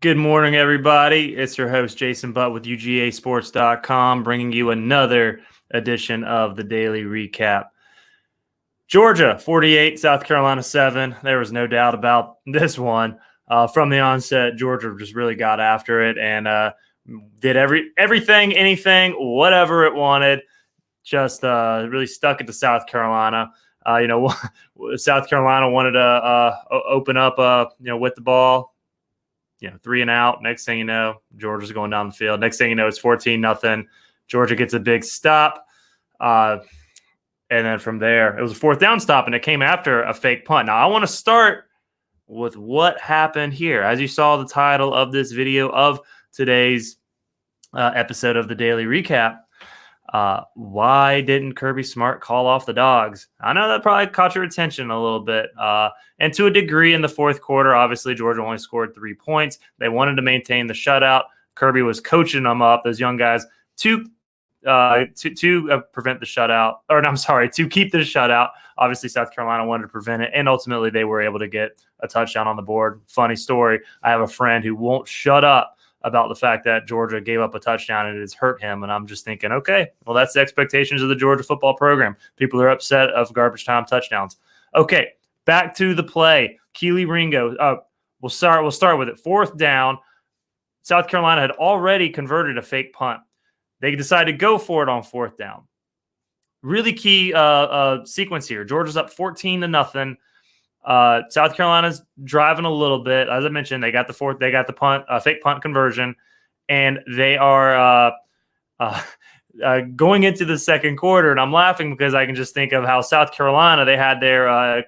Good morning, everybody. It's your host, Jason Butt with UGA bringing you another edition of the Daily Recap. Georgia, 48, South Carolina, 7. There was no doubt about this one. From the onset, Georgia just really got after it and did everything, anything, whatever it wanted. Just really stuck it to South Carolina. South Carolina wanted to open up, with the ball. 3 and out. Next thing you know, Georgia's going down the field. Next thing you know, it's 14-0. Georgia gets a big stop. And then from there, it was a fourth down stop, and it came after a fake punt. Now, I want to start with what happened here. As you saw the title of this video of today's episode of the Daily Recap, why didn't Kirby Smart call off the Dogs? I know that probably caught your attention a little bit. And to a degree in the fourth quarter, obviously Georgia only scored 3 points. They wanted to maintain the shutout. Kirby was coaching them up, those young guys, to prevent the shutout. To keep the shutout. Obviously, South Carolina wanted to prevent it, and ultimately they were able to get a touchdown on the board. Funny story. I have a friend who won't shut up about the fact that Georgia gave up a touchdown and it has hurt him. And I'm just thinking, okay, well, that's the expectations of the Georgia football program. People are upset of garbage time touchdowns. Okay, back to the play. Keely Ringo. We'll start with it. Fourth down. South Carolina had already converted a fake punt. They decided to go for it on fourth down. Really key sequence here. Georgia's up 14-0. South Carolina's driving a little bit. As I mentioned, they got the punt, fake punt conversion, and they are going into the second quarter. And I'm laughing because I can just think of how South Carolina, they had their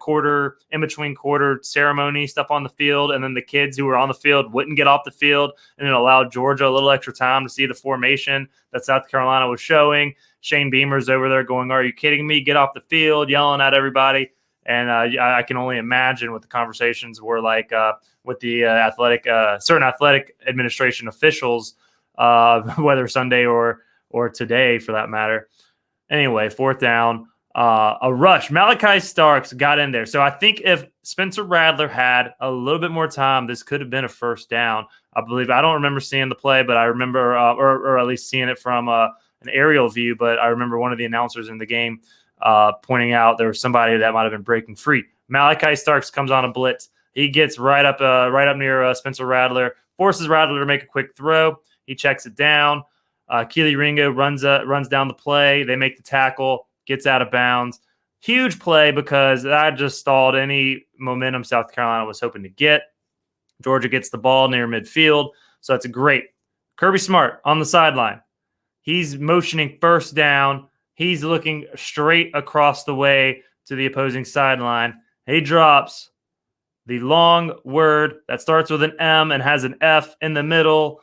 in between quarter ceremony stuff on the field, and then the kids who were on the field wouldn't get off the field, and it allowed Georgia a little extra time to see the formation that South Carolina was showing. Shane Beamer's over there going, "Are you kidding me? Get off the field," yelling at everybody. And I can only imagine what the conversations were like with the certain athletic administration officials, whether Sunday or today for that matter. Anyway, fourth down, a rush. Malachi Starks got in there. So I think if Spencer Rattler had a little bit more time, this could have been a first down. I don't remember seeing the play, but I remember, or at least seeing it from an aerial view, but I remember one of the announcers in the game pointing out there was somebody that might have been breaking free. Malachi Starks comes on a blitz. He gets right up near Spencer Rattler, forces Rattler to make a quick throw. He checks it down. Keely Ringo runs down the play. They make the tackle, gets out of bounds. Huge play because that just stalled any momentum South Carolina was hoping to get. Georgia gets the ball near midfield, so that's a great. Kirby Smart on the sideline. He's motioning first down. He's looking straight across the way to the opposing sideline. He drops the long word that starts with an M and has an F in the middle.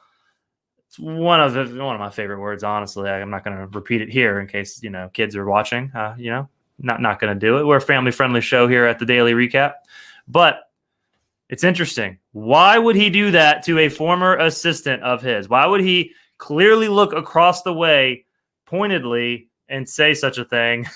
It's one of my favorite words, honestly. I'm not going to repeat it here in case kids are watching. Not going to do it. We're a family-friendly show here at the Daily Recap, but it's interesting. Why would he do that to a former assistant of his? Why would he clearly look across the way pointedly and say such a thing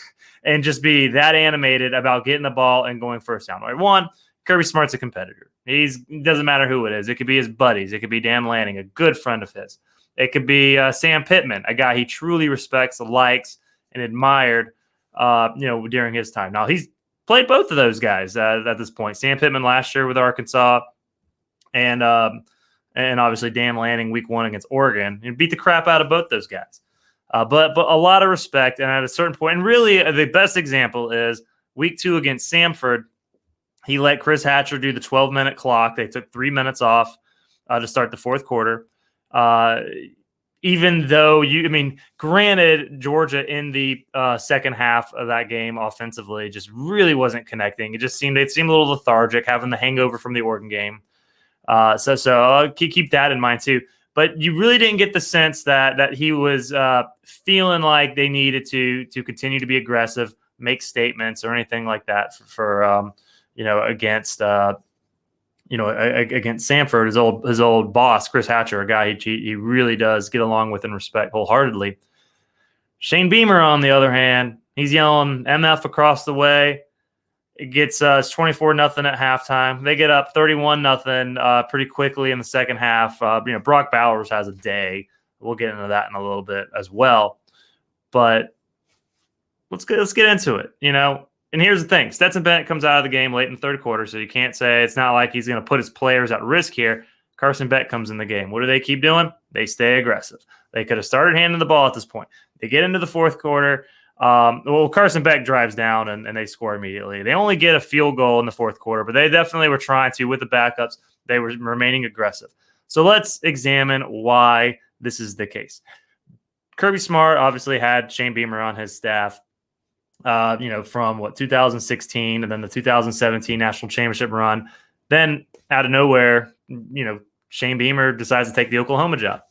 and just be that animated about getting the ball and going first down? Right, one, Kirby Smart's a competitor. It doesn't matter who it is. It could be his buddies. It could be Dan Lanning, a good friend of his. It could be Sam Pittman, a guy he truly respects, likes, and admired, during his time. Now, he's played both of those guys at this point. Sam Pittman last year with Arkansas, and obviously Dan Lanning week 1 against Oregon, and beat the crap out of both those guys. But a lot of respect, and at a certain point, and really the best example is week 2 against Samford. He let Chris Hatcher do the 12-minute clock. They took 3 minutes off to start the fourth quarter. Even though granted, Georgia in the second half of that game offensively just really wasn't connecting. It seemed a little lethargic, having the hangover from the Oregon game. So keep that in mind too. But you really didn't get the sense that he was feeling like they needed to continue to be aggressive, make statements, or anything like that for against Samford, his old boss, Chris Hatcher, a guy he really does get along with and respect wholeheartedly. Shane Beamer, on the other hand, he's yelling MF across the way. It gets 24-0 at halftime. They get up 31-0 pretty quickly in the second half. Brock Bowers has a day. We'll get into that in a little bit as well. But let's get into it. And here's the thing: Stetson Bennett comes out of the game late in the third quarter, so you can't say it's not like he's going to put his players at risk here. Carson Beck comes in the game. What do they keep doing? They stay aggressive. They could have started handing the ball at this point. They get into the fourth quarter. Carson Beck drives down and they score immediately. They only get a field goal in the fourth quarter, but they definitely were trying to, with the backups, they were remaining aggressive. So let's examine why this is the case. Kirby Smart obviously had Shane Beamer on his staff, from 2016 and then the 2017 national championship run. Then out of nowhere, Shane Beamer decides to take the Oklahoma job.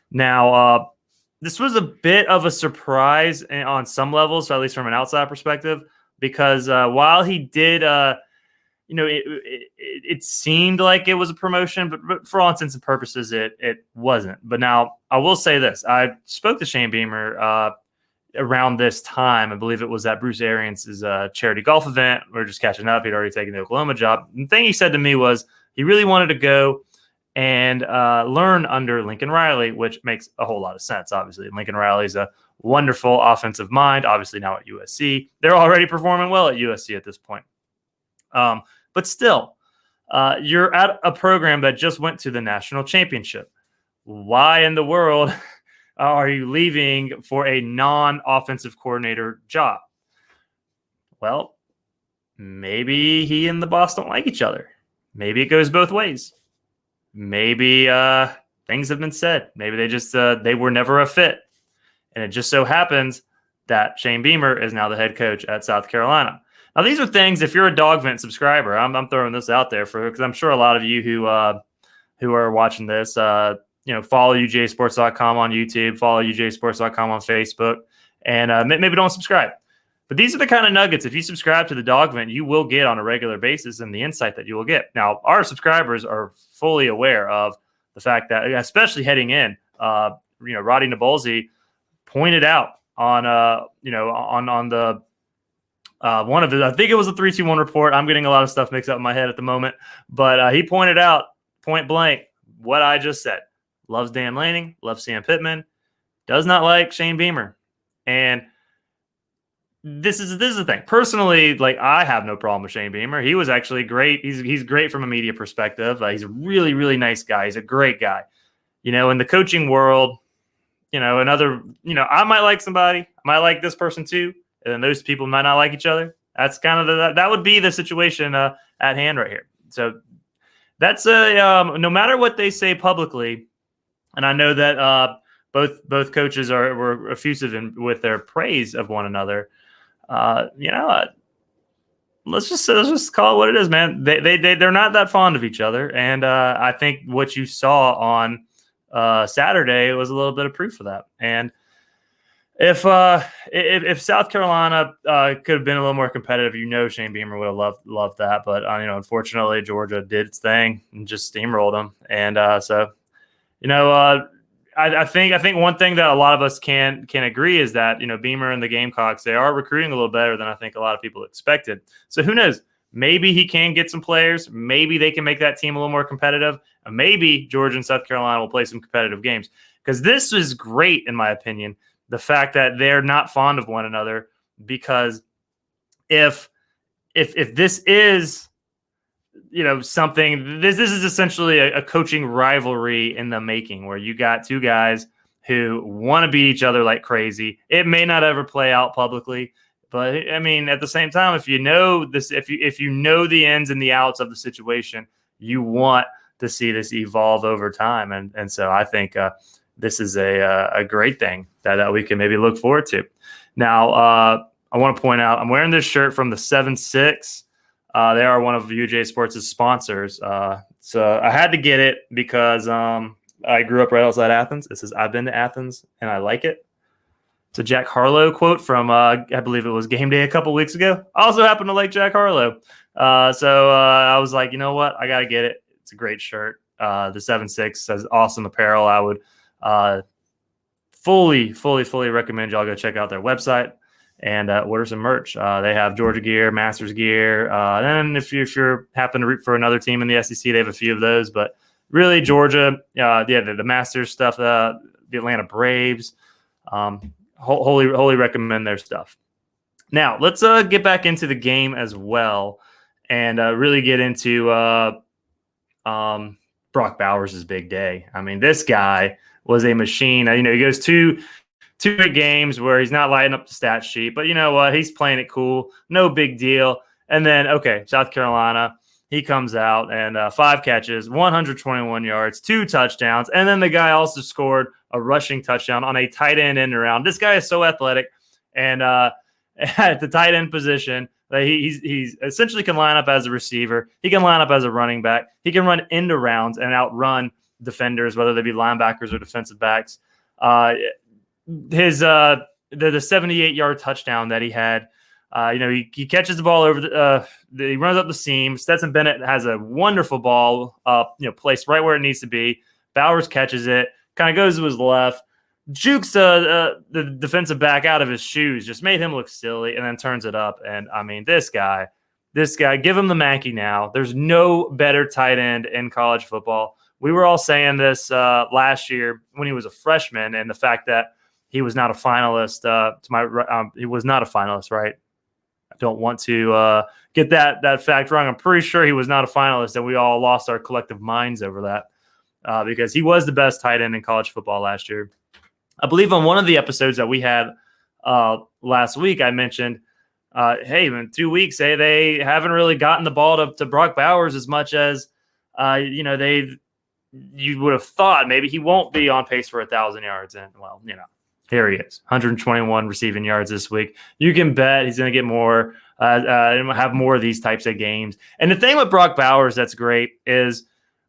Now, this was a bit of a surprise on some levels, at least from an outside perspective, because while he did, it seemed like it was a promotion, but for all intents and purposes, it wasn't. But now I will say this: I spoke to Shane Beamer around this time. I believe it was at Bruce Arians' charity golf event. We were just catching up. He'd already taken the Oklahoma job. The thing he said to me was he really wanted to go and learn under Lincoln Riley, which makes a whole lot of sense, obviously. Lincoln Riley's a wonderful offensive mind, obviously now at USC. They're already performing well at USC at this point. But still, you're at a program that just went to the national championship. Why in the world are you leaving for a non-offensive coordinator job? Well, maybe he and the boss don't like each other. Maybe it goes both ways. Maybe things have been said. Maybe they just they were never a fit. And it just so happens that Shane Beamer is now the head coach at South Carolina. Now, these are things, if you're a Dog Vent subscriber, I'm throwing this out there because I'm sure a lot of you who are watching this, follow UGAsports.com on YouTube, follow UGAsports.com on Facebook, and maybe don't subscribe. But these are the kind of nuggets, if you subscribe to the Dog Vent, you will get on a regular basis and the insight that you will get. Now, our subscribers are fully aware of the fact that, especially heading in, Roddy Nabolzi pointed out on the one of it, I think it was a 3-2-1 report. I'm getting a lot of stuff mixed up in my head at the moment, but he pointed out point blank what I just said. Loves Dan Lanning, loves Sam Pittman, does not like Shane Beamer. And this is the thing. Personally, I have no problem with Shane Beamer. He was actually great. He's great from a media perspective. He's a really, really nice guy. He's a great guy. In the coaching world, I might like somebody. I might like this person too. And then those people might not like each other. That's kind of that would be the situation at hand right here. So that's no matter what they say publicly, and I know that both coaches were effusive with their praise of one another. Let's just call it what it is, man. They're not that fond of each other, and I think what you saw on Saturday was a little bit of proof of that. And if South Carolina could have been a little more competitive, Shane Beamer would have loved that. But unfortunately, Georgia did its thing and just steamrolled them. And I think one thing that a lot of us can agree is that Beamer and the Gamecocks, they are recruiting a little better than I think a lot of people expected. So who knows? Maybe he can get some players. Maybe they can make that team a little more competitive. And maybe Georgia and South Carolina will play some competitive games, because this is great in my opinion. The fact that they're not fond of one another, because if this is something, this is essentially a coaching rivalry in the making, where you got two guys who want to beat each other like crazy. It may not ever play out publicly, but I mean, at the same time, if you know this, if you know the ins and the outs of the situation, you want to see this evolve over time, and so I think this is a great thing that we can maybe look forward to. Now, I want to point out, I'm wearing this shirt from the 7-6. They are one of UGA Sports' sponsors. So I had to get it because I grew up right outside Athens. It says, "I've been to Athens and I like it." It's a Jack Harlow quote from, I believe it was Game Day a couple weeks ago. I also happen to like Jack Harlow. So I was like, you know what? I got to get it. It's a great shirt. The 7-6 says awesome apparel. I would fully recommend y'all go check out their website. and order some merch. They have Georgia gear, Masters gear. And then if you're happen to root for another team in the SEC, they have a few of those. But really, Georgia, the Masters stuff, the Atlanta Braves, wholly recommend their stuff. Now, let's get back into the game as well and really get into Brock Bowers' big day. I mean, this guy was a machine. He goes two big games where he's not lighting up the stat sheet, but you know what? He's playing it cool. No big deal. And then, South Carolina, he comes out and 5 catches, 121 yards, 2 touchdowns. And then the guy also scored a rushing touchdown on a tight end around. This guy is so athletic. And at the tight end position, he's essentially can line up as a receiver. He can line up as a running back. He can run into rounds and outrun defenders, whether they be linebackers or defensive backs. The 78-yard touchdown that he had, he catches the ball over he runs up the seam. Stetson Bennett has a wonderful ball, placed right where it needs to be. Bowers catches it, kind of goes to his left, jukes the defensive back out of his shoes, just made him look silly, and then turns it up. And I mean, this guy, give him the Mackey now. There's no better tight end in college football. We were all saying this last year when he was a freshman, and the fact that he was not a finalist. He was not a finalist, right? I don't want to get that fact wrong. I'm pretty sure he was not a finalist, and we all lost our collective minds over that because he was the best tight end in college football last year. I believe on one of the episodes that we had last week, I mentioned, hey, in 2 weeks, they haven't really gotten the ball to Brock Bowers as much as you would have thought. Maybe he won't be on pace for 1,000 yards, and here he is, 121 receiving yards this week. You can bet he's going to get more, have more of these types of games. And the thing with Brock Bowers that's great is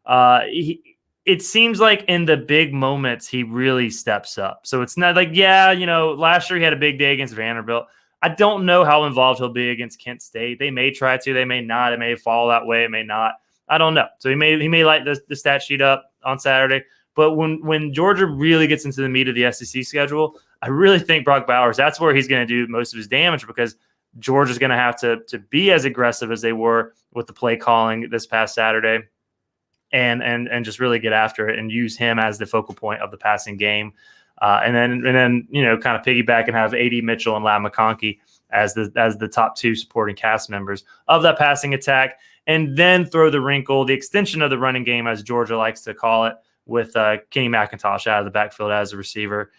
it seems like in the big moments, he really steps up. So it's not like, last year he had a big day against Vanderbilt. I don't know how involved he'll be against Kent State. They may try to, they may not. It may fall that way. It may not. I don't know. So he may light the stat sheet up on Saturday. But when Georgia really gets into the meat of the SEC schedule, I really think Brock Bowers, that's where he's going to do most of his damage, because Georgia's going to have to be as aggressive as they were with the play calling this past Saturday and just really get after it and use him as the focal point of the passing game. And then kind of piggyback and have A.D. Mitchell and Ladd McConkey as the top 2 supporting cast members of that passing attack, and then throw the wrinkle, the extension of the running game, as Georgia likes to call it, with Kenny McIntosh out of the backfield as a receiver.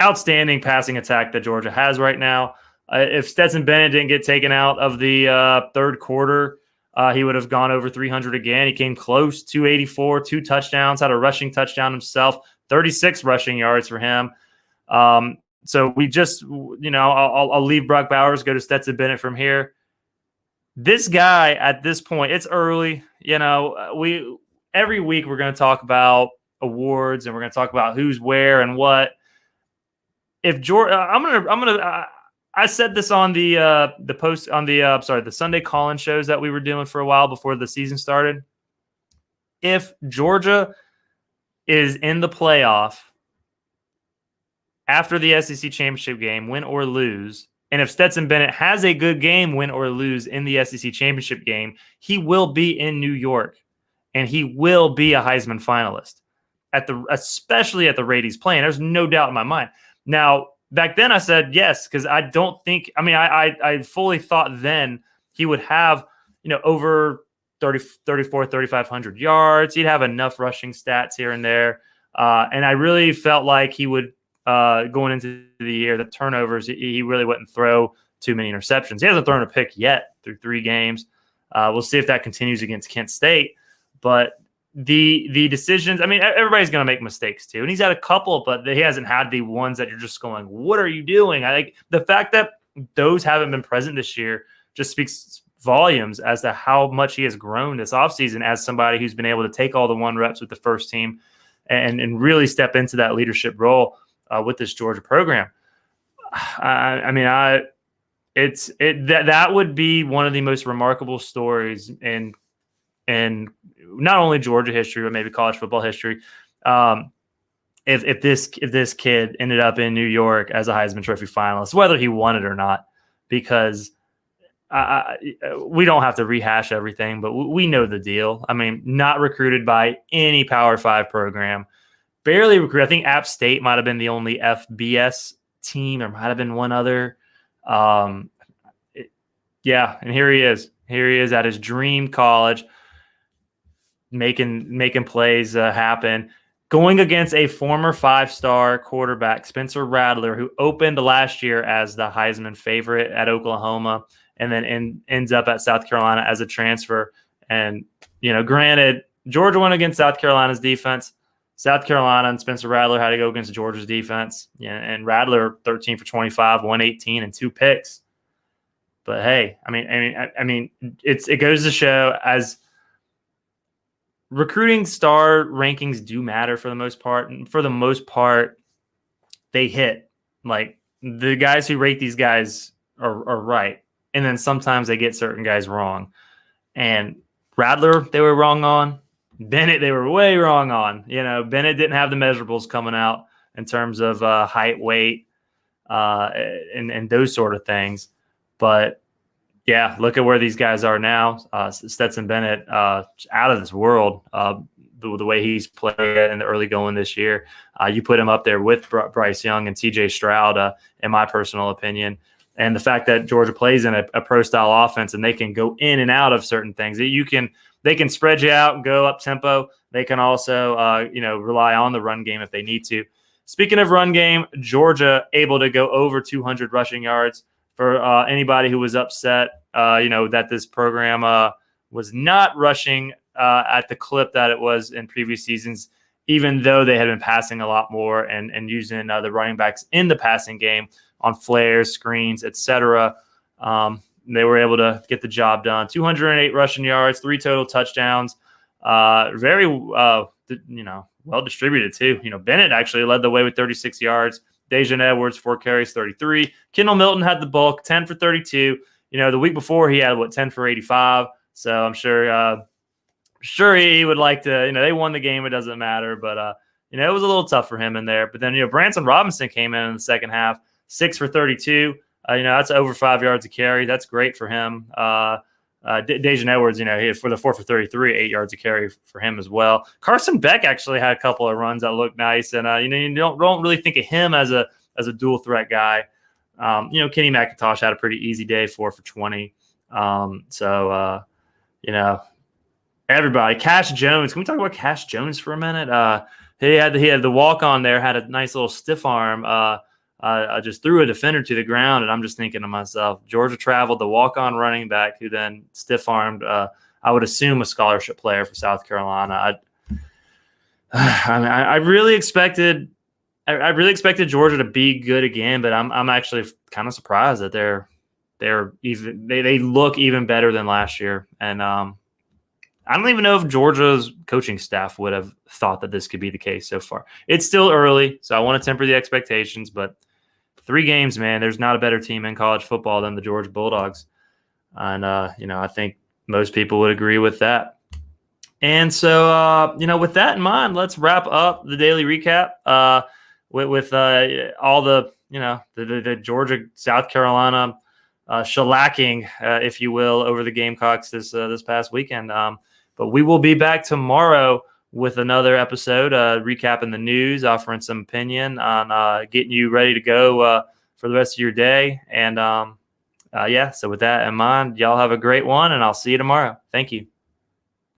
Outstanding passing attack that Georgia has right now. If Stetson Bennett didn't get taken out of the third quarter, he would have gone over 300 again. He came close, 284, 2 touchdowns, had a rushing touchdown himself, 36 rushing yards for him. So we just, I'll leave Brock Bowers, go to Stetson Bennett from here. This guy at this point, it's early. Every week we're going to talk about awards and we're going to talk about who's where and what. If Georgia, I said this on the post on the Sunday call-in shows that we were doing for a while before the season started. If Georgia is in the playoff after the SEC championship game, win or lose, and if Stetson Bennett has a good game, win or lose in the SEC championship game, he will be in New York. And he will be a Heisman finalist, especially at the rate he's playing. There's no doubt in my mind. Now, back then I said yes, because I don't think – I fully thought then he would have, over 3,500 yards. He'd have enough rushing stats here and there. And I really felt like he would, going into the year, the turnovers, he really wouldn't throw too many interceptions. He hasn't thrown a pick yet through 3 games. We'll see if that continues against Kent State. But the decisions, everybody's going to make mistakes too. And he's had a couple, but he hasn't had the ones that you're just going, what are you doing? I think the fact that those haven't been present this year just speaks volumes as to how much he has grown this offseason as somebody who's been able to take all the 1 reps with the first team and really step into that leadership role with this Georgia program. That would be one of the most remarkable stories in not only Georgia history, but maybe college football history. if this kid ended up in New York as a Heisman Trophy finalist, whether he won it or not, because we don't have to rehash everything, but we know the deal. I mean, not recruited by any Power 5 program, barely recruited. I think App State might have been the only FBS team. There might have been one other. And here he is. Here he is at his dream college, making plays happen, going against a former 5-star quarterback, Spencer Rattler, who opened last year as the Heisman favorite at Oklahoma, and then ends up at South Carolina as a transfer. And, granted, Georgia went against South Carolina's defense. South Carolina and Spencer Rattler had to go against Georgia's defense. And Rattler 13 for 25, 118, and 2 picks. But hey, I mean, it goes to show, as recruiting star rankings do matter for the most part. And for the most part, they hit. Like, the guys who rate these guys are right. And then sometimes they get certain guys wrong. And Rattler, they were wrong on. Bennett, they were way wrong on. Bennett didn't have the measurables coming out in terms of height, weight, and those sort of things. But yeah, look at where these guys are now. Stetson Bennett, out of this world, the way he's played in the early going this year. You put him up there with Bryce Young and TJ Stroud, in my personal opinion. And the fact that Georgia plays in a pro-style offense and they can go in and out of certain things. They can spread you out and go up tempo. They can also, rely on the run game if they need to. Speaking of run game, Georgia able to go over 200 rushing yards. For anybody who was upset, that this program was not rushing at the clip that it was in previous seasons, even though they had been passing a lot more and using the running backs in the passing game on flares, screens, etc. They were able to get the job done. 208 rushing yards, 3 total touchdowns. Very, well distributed too. Bennett actually led the way with 36 yards. Dejan Edwards, 4 carries, 33. Kendall Milton had the bulk, 10 for 32. The week before he had 10 for 85. So I'm sure he would like to. They won the game. It doesn't matter, but it was a little tough for him in there. But then Branson Robinson came in the second half, 6 for 32. That's over 5 yards a carry. That's great for him. Dejan Edwards, he had for the 4 for 33, 8 yards a carry for him as well. Carson Beck actually had a couple of runs that looked nice, and you don't really think of him as a dual threat guy. Kenny McIntosh had a pretty easy day, 4 for 20. Everybody. Cash Jones. Can we talk about Cash Jones for a minute? He had the walk on there, had a nice little stiff arm. I just threw a defender to the ground, and I'm just thinking to myself, Georgia traveled the walk-on running back who then stiff-armed, I would assume, a scholarship player for South Carolina. I really expected Georgia to be good again, but I'm actually kind of surprised that they look even better than last year. And I don't even know if Georgia's coaching staff would have thought that this could be the case so far. It's still early, so I want to temper the expectations, but 3 games, man, there's not a better team in college football than the Georgia Bulldogs. And, I think most people would agree with that. And so, with that in mind, let's wrap up the daily recap with all the Georgia, South Carolina shellacking, if you will, over the Gamecocks this past weekend. But we will be back tomorrow with another episode, recapping the news, offering some opinion on getting you ready to go for the rest of your day. And so with that in mind, y'all have a great one, and I'll see you tomorrow. Thank you.